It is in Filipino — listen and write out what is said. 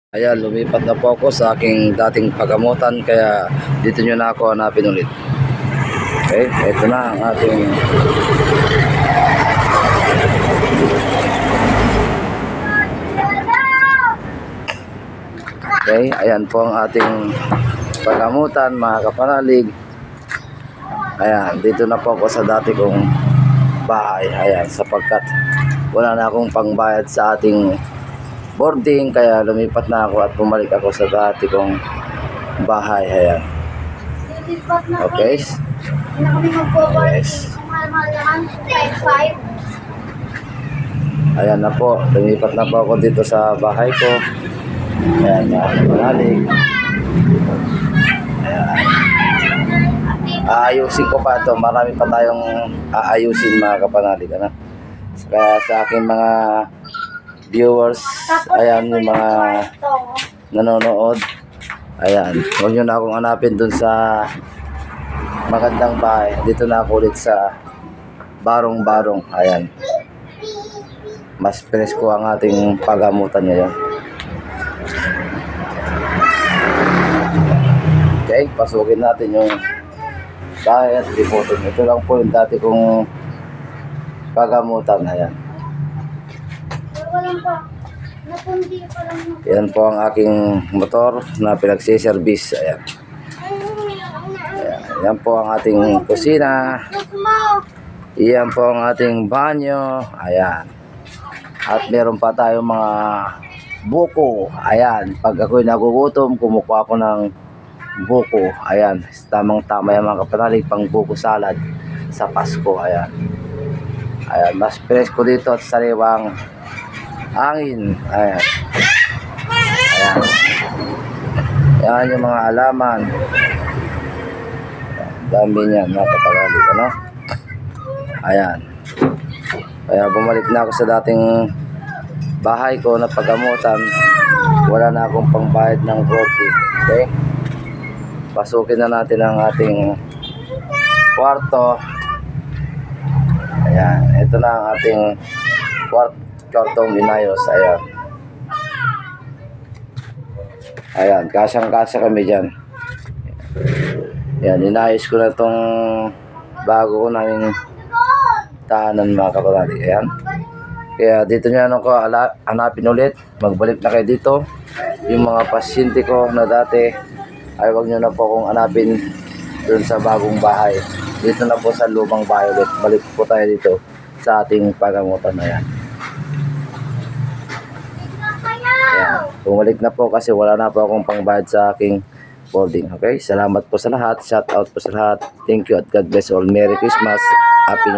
Ayan, lumipat na po ako sa aking dating pagamutan kaya dito nyo na ako hanapin ulit. Okay, ito na ang ating okay, ayan po ang ating pagamutan mga kapanalig. Ayan, dito na po ako sa dati kong bahay. Ayan, sapagkat wala na akong pangbayad sa ating boarding kaya lumipat na ako at bumalik ako sa dati kong bahay. Ayan. Okay. Yes. Ayan na po, lumipat na po ako dito sa bahay ko. Ayan, malalig. Ayan. Aayusin ko pa ito, marami pa tayong aayusin mga kapanalig. Ano? Kaya sa aking mga viewers, ayan yung mga nanonood, ayan, huwag nyo na akong hanapin dun sa magandang bahay. Dito na ako ulit sa barong-barong. Ayan, mas presko ang ating pagamutan ngayon. Okay, pasukin natin yung bahay at liputin. Ito lang po yung dati kong pagamutan. Ayan. Yan po ang aking motor na pinagsiservice. Ayan. Ayan. Yan po ang ating kusina. Yan po ang ating banyo. Ayan. At meron pa tayong mga buko. Ayan. Pag ako'y nagugutom, kumukuha ako ng buko. Ayan. Tamang tama yung mga kapanalig pang buko salad sa Pasko. Ayan. Ayan. Mas presko dito at sariwang hangin. Ayan. Ayan. Ayan yung mga alaman. Dami niyan mga kapanalig. Ano? Ayan. Kaya bumalik na ako sa dating bahay ko na pagamutan. Wala na akong pangbayad ng boarding. Okay? Pasukin na natin ang ating kwarto. Ayan. Ito na ang ating kwartong inayos. Ayan. Ayan. Kasyang-kasya kami dyan. Ayan. Inayos ko na itong bago ko naming tahanan mga kapatid. Ayan. Kaya dito nyo ko hanapin ulit. Magbalik na kayo dito. Yung mga pasyente ko na dati ay wag nyo na po akong hanapin dun sa bagong bahay. Dito na po sa lumang bahay ulit. Balik po tayo dito sa ating pagamutan na yan. Ayan. Bumalik na po kasi wala na po akong pangbayad sa aking boarding. Okay? Salamat po sa lahat. Shout out po sa lahat. Thank you at God bless all. Merry Christmas. Happy New Year.